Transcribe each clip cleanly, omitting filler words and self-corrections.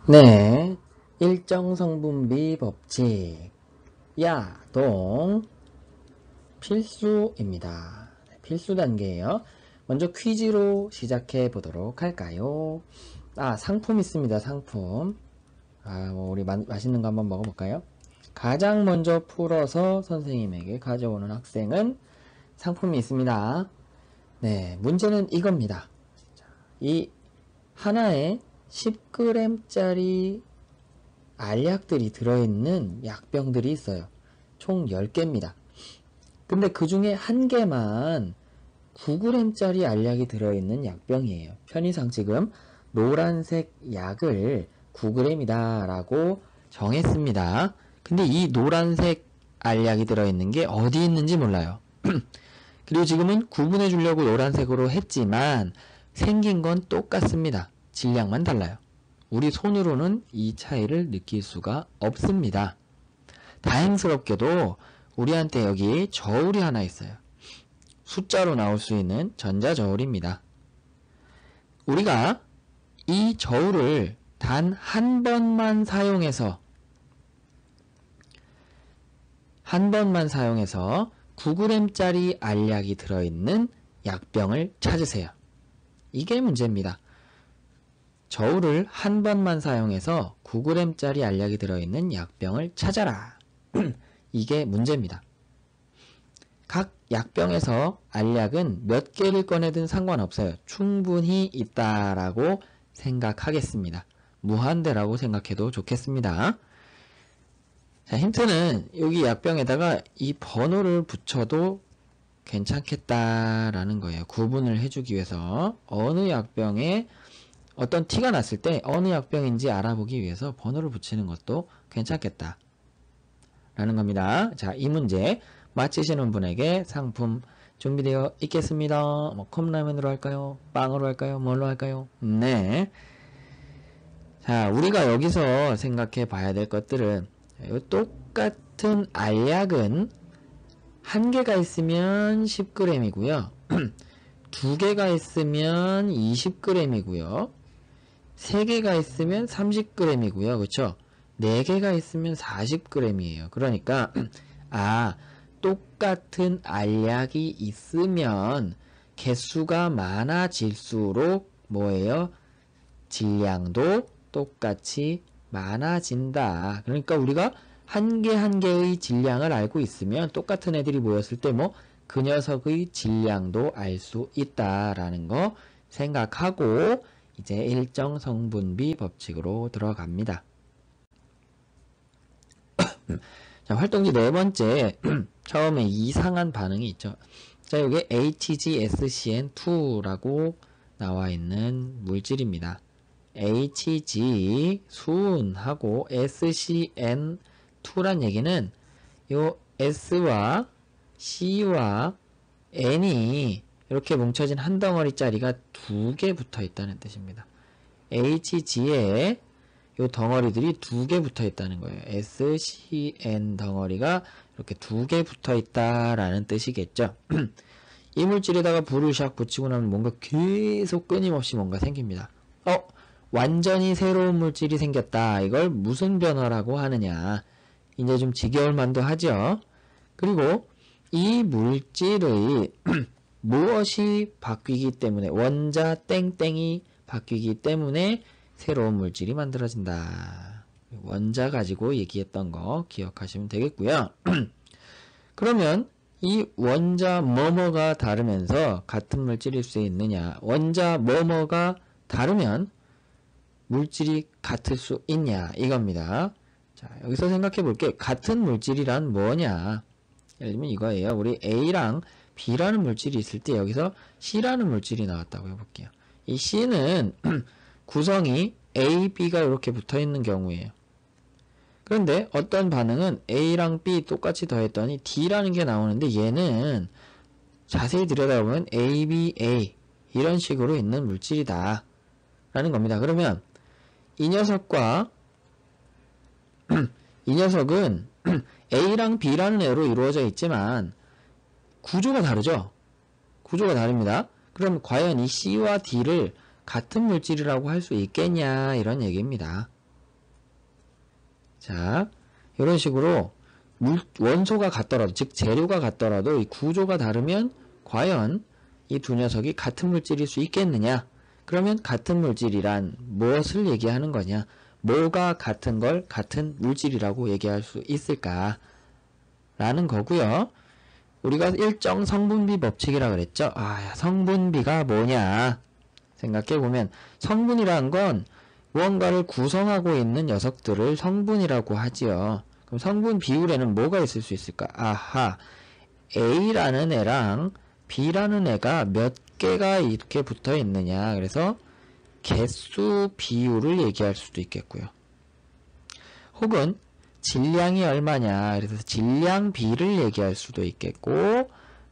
네, 일정성분비 법칙, 야동, 필수입니다. 필수 단계예요. 먼저 퀴즈로 시작해 보도록 할까요? 상품 있습니다. 상품. 우리 맛있는 거 한번 먹어볼까요? 가장 먼저 풀어서 선생님에게 가져오는 학생은 상품이 있습니다. 네, 문제는 이겁니다. 이 하나에 10g짜리 알약들이 들어있는 약병들이 있어요. 총 10개입니다. 근데 그 중에 한 개만 9g짜리 알약이 들어있는 약병이에요. 편의상 지금 노란색 약을 9g이다 라고 정했습니다. 근데 이 노란색 알약이 들어있는 게 어디 있는지 몰라요. 그리고 지금은 구분해 주려고 노란색으로 했지만 생긴 건 똑같습니다. 질량만 달라요. 우리 손으로는 이 차이를 느낄 수가 없습니다. 다행스럽게도 우리한테 여기 저울이 하나 있어요. 숫자로 나올 수 있는 전자저울입니다. 우리가 이 저울을 단 한 번만 사용해서 9g짜리 알약이 들어있는 약병을 찾으세요. 이게 문제입니다. 저울을 한 번만 사용해서 9g짜리 알약이 들어있는 약병을 찾아라. 이게 문제입니다. 각 약병에서 알약은 몇 개를 꺼내든 상관없어요. 충분히 있다라고 생각하겠습니다. 무한대라고 생각해도 좋겠습니다. 자, 힌트는 여기 약병에다가 이 번호를 붙여도 괜찮겠다라는 거예요. 구분을 해주기 위해서 어느 약병에 어떤 티가 났을 때 어느 약병인지 알아보기 위해서 번호를 붙이는 것도 괜찮겠다 라는 겁니다. 자, 이 문제 맞히시는 분에게 상품 준비되어 있겠습니다. 컵라면으로 할까요? 빵으로 할까요? 뭘로 할까요? 네. 자, 우리가 여기서 생각해 봐야 될 것들은 똑같은 알약은 한 개가 있으면 10g이고요. 두 개가 있으면 20g이고요. 세 개가 있으면 30g이고요. 그쵸? 네 개가 있으면 40g이에요. 그러니까 똑같은 알약이 있으면 개수가 많아질수록 뭐예요? 질량도 똑같이 많아진다. 그러니까 우리가 한 개 한 개의 질량을 알고 있으면 똑같은 애들이 모였을 때 그 녀석의 질량도 알 수 있다라는 거 생각하고 이제 일정 성분비 법칙으로 들어갑니다. 자, 활동지 네 번째 처음에 이상한 반응이 있죠. 자, 이게 HgSCN2라고 나와 있는 물질입니다. Hg 순하고 SCN2란 얘기는 요 S와 C와 N이 이렇게 뭉쳐진 한 덩어리짜리가 두 개 붙어 있다는 뜻입니다. Hg에 요 덩어리들이 두 개 붙어 있다는 거예요. SCN 덩어리가 이렇게 두 개 붙어 있다라는 뜻이겠죠. 이 물질에다가 불을 샥 붙이고 나면 뭔가 계속 끊임없이 뭔가 생깁니다. 완전히 새로운 물질이 생겼다. 이걸 무슨 변화라고 하느냐. 이제 좀 지겨울 만도 하죠. 그리고 이 물질의 무엇이 바뀌기 때문에 원자 땡땡이 바뀌기 때문에 새로운 물질이 만들어진다. 원자 가지고 얘기했던 거 기억하시면 되겠고요. 그러면 이 원자 뭐뭐가 다르면서 같은 물질일 수 있느냐? 원자 뭐뭐가 다르면 물질이 같을 수 있냐? 이겁니다. 자, 여기서 생각해 볼게. 같은 물질이란 뭐냐? 예를 들면 이거예요. 우리 A랑 B라는 물질이 있을 때 여기서 C라는 물질이 나왔다고 해볼게요. 이 C는 구성이 A, B가 이렇게 붙어 있는 경우에요. 그런데 어떤 반응은 A랑 B 똑같이 더했더니 D라는 게 나오는데 얘는 자세히 들여다보면 A, B, A 이런 식으로 있는 물질이다 라는 겁니다. 그러면 이 녀석과 이 녀석은 A랑 B라는 애로 이루어져 있지만 구조가 다르죠? 구조가 다릅니다. 그럼 과연 이 C와 D를 같은 물질이라고 할 수 있겠냐 이런 얘기입니다. 자, 이런 식으로 원소가 같더라도, 즉 재료가 같더라도 이 구조가 다르면 과연 이 두 녀석이 같은 물질일 수 있겠느냐? 그러면 같은 물질이란 무엇을 얘기하는 거냐? 뭐가 같은 걸 같은 물질이라고 얘기할 수 있을까? 라는 거고요. 우리가 일정 성분비 법칙이라 그랬죠? 성분비가 뭐냐? 생각해보면 성분이란 건 무언가를 구성하고 있는 녀석들을 성분이라고 하지요. 그럼 성분 비율에는 뭐가 있을 수 있을까? A라는 애랑 B라는 애가 몇 개가 이렇게 붙어 있느냐. 그래서 개수 비율을 얘기할 수도 있겠고요. 혹은 질량이 얼마냐. 그래서 질량 비를 얘기할 수도 있겠고,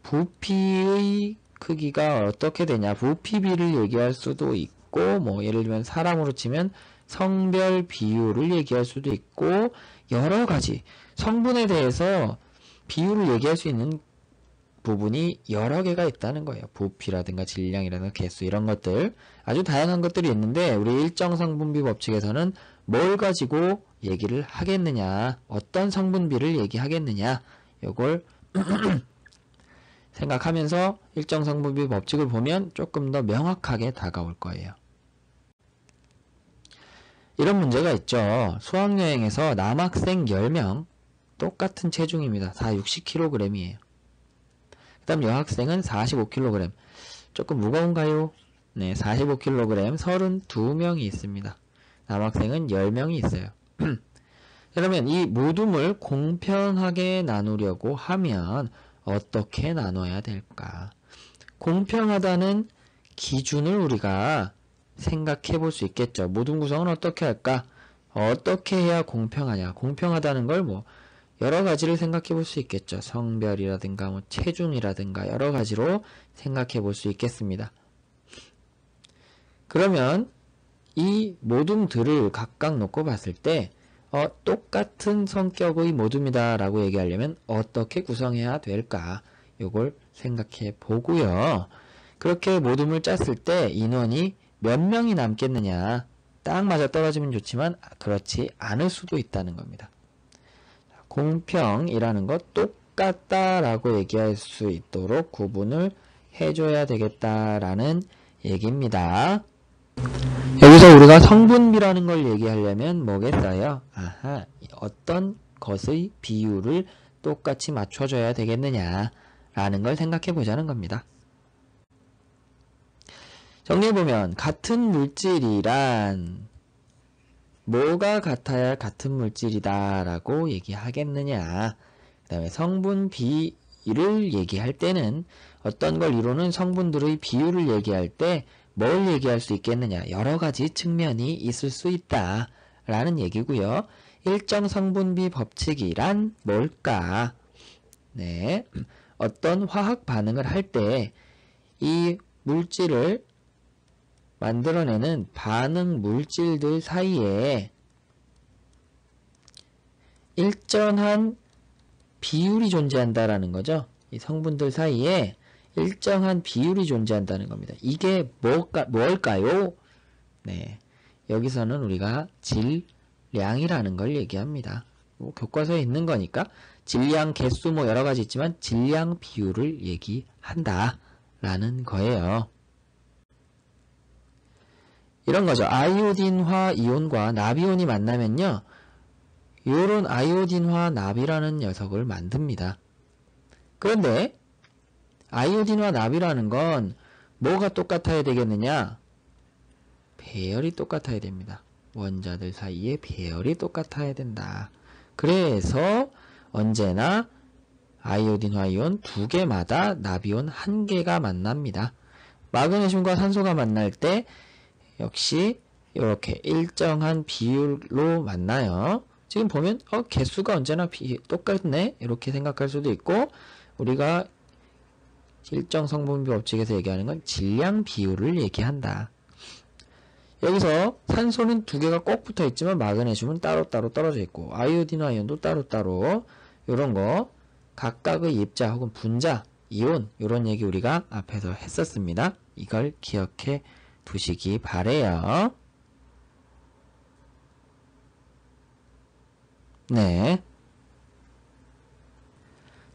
부피의 크기가 어떻게 되냐. 부피비를 얘기할 수도 있고, 뭐 예를 들면 사람으로 치면 성별 비율을 얘기할 수도 있고, 여러 가지 성분에 대해서 비율을 얘기할 수 있는 부분이 여러 개가 있다는 거예요. 부피라든가 질량이라든가 개수 이런 것들 아주 다양한 것들이 있는데 우리 일정 성분비 법칙에서는 뭘 가지고 얘기를 하겠느냐, 어떤 성분비를 얘기하겠느냐, 요걸 생각하면서 일정 성분비 법칙을 보면 조금 더 명확하게 다가올 거예요. 이런 문제가 있죠. 수학여행에서 남학생 10명 똑같은 체중입니다. 다 60kg이에요. 그 다음 여학생은 45kg. 조금 무거운가요? 네, 45kg 32명이 있습니다. 남학생은 10명이 있어요. 그러면 이 모둠을 공평하게 나누려고 하면 어떻게 나눠야 될까? 공평하다는 기준을 우리가 생각해 볼 수 있겠죠. 모둠 구성은 어떻게 할까? 어떻게 해야 공평하냐? 공평하다는 걸 뭐 여러 가지를 생각해 볼 수 있겠죠. 성별이라든가 뭐 체중이라든가 여러 가지로 생각해 볼 수 있겠습니다. 그러면 이 모둠들을 각각 놓고 봤을 때 똑같은 성격의 모둠이다 라고 얘기하려면 어떻게 구성해야 될까? 요걸 생각해 보고요. 그렇게 모둠을 짰을 때 인원이 몇 명이 남겠느냐? 딱 맞아 떨어지면 좋지만 그렇지 않을 수도 있다는 겁니다. 공평이라는 것 똑같다라고 얘기할 수 있도록 구분을 해줘야 되겠다라는 얘기입니다. 여기서 우리가 성분비라는 걸 얘기하려면 뭐겠어요? 어떤 것의 비율을 똑같이 맞춰줘야 되겠느냐라는 걸 생각해 보자는 겁니다. 정리해보면 같은 물질이란 뭐가 같아야 같은 물질이다 라고 얘기하겠느냐. 그 다음에 성분 비를 얘기할 때는 어떤 걸 이루는 성분들의 비율을 얘기할 때 뭘 얘기할 수 있겠느냐. 여러 가지 측면이 있을 수 있다 라는 얘기고요. 일정 성분비 법칙이란 뭘까? 네, 어떤 화학 반응을 할 때 이 물질을 만들어내는 반응 물질들 사이에 일정한 비율이 존재한다라는 거죠. 이 성분들 사이에 일정한 비율이 존재한다는 겁니다. 이게 뭘까요? 네, 여기서는 우리가 질량이라는 걸 얘기합니다. 뭐 교과서에 있는 거니까 질량, 개수 뭐 여러 가지 있지만 질량 비율을 얘기한다 라는 거예요. 이런 거죠. 아이오딘화 이온과 나비온이 만나면요. 요런 아이오딘화 나비라는 녀석을 만듭니다. 그런데 아이오딘화 나비라는 건 뭐가 똑같아야 되겠느냐? 배열이 똑같아야 됩니다. 원자들 사이에 배열이 똑같아야 된다. 그래서 언제나 아이오딘화 이온 2개마다 나비온 1개가 만납니다. 마그네슘과 산소가 만날 때 역시 이렇게 일정한 비율로 만나요. 지금 보면 개수가 언제나 똑같네 이렇게 생각할 수도 있고 우리가 일정 성분비 법칙에서 얘기하는 건 질량 비율을 얘기한다. 여기서 산소는 2개가 꼭 붙어 있지만 마그네슘은 따로따로 떨어져 있고 아이오딘화 이온도 따로따로 이런 거 각각의 입자 혹은 분자, 이온 이런 얘기 우리가 앞에서 했었습니다. 이걸 기억해 두시기 바래요. 네.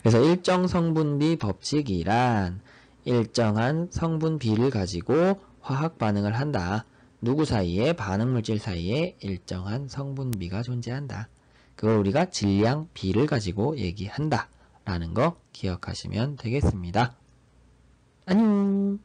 그래서 일정 성분비 법칙이란 일정한 성분비를 가지고 화학 반응을 한다. 누구 사이에? 반응물질 사이에 일정한 성분비가 존재한다. 그걸 우리가 질량 B를 가지고 얘기한다. 라는 거 기억하시면 되겠습니다. 안녕.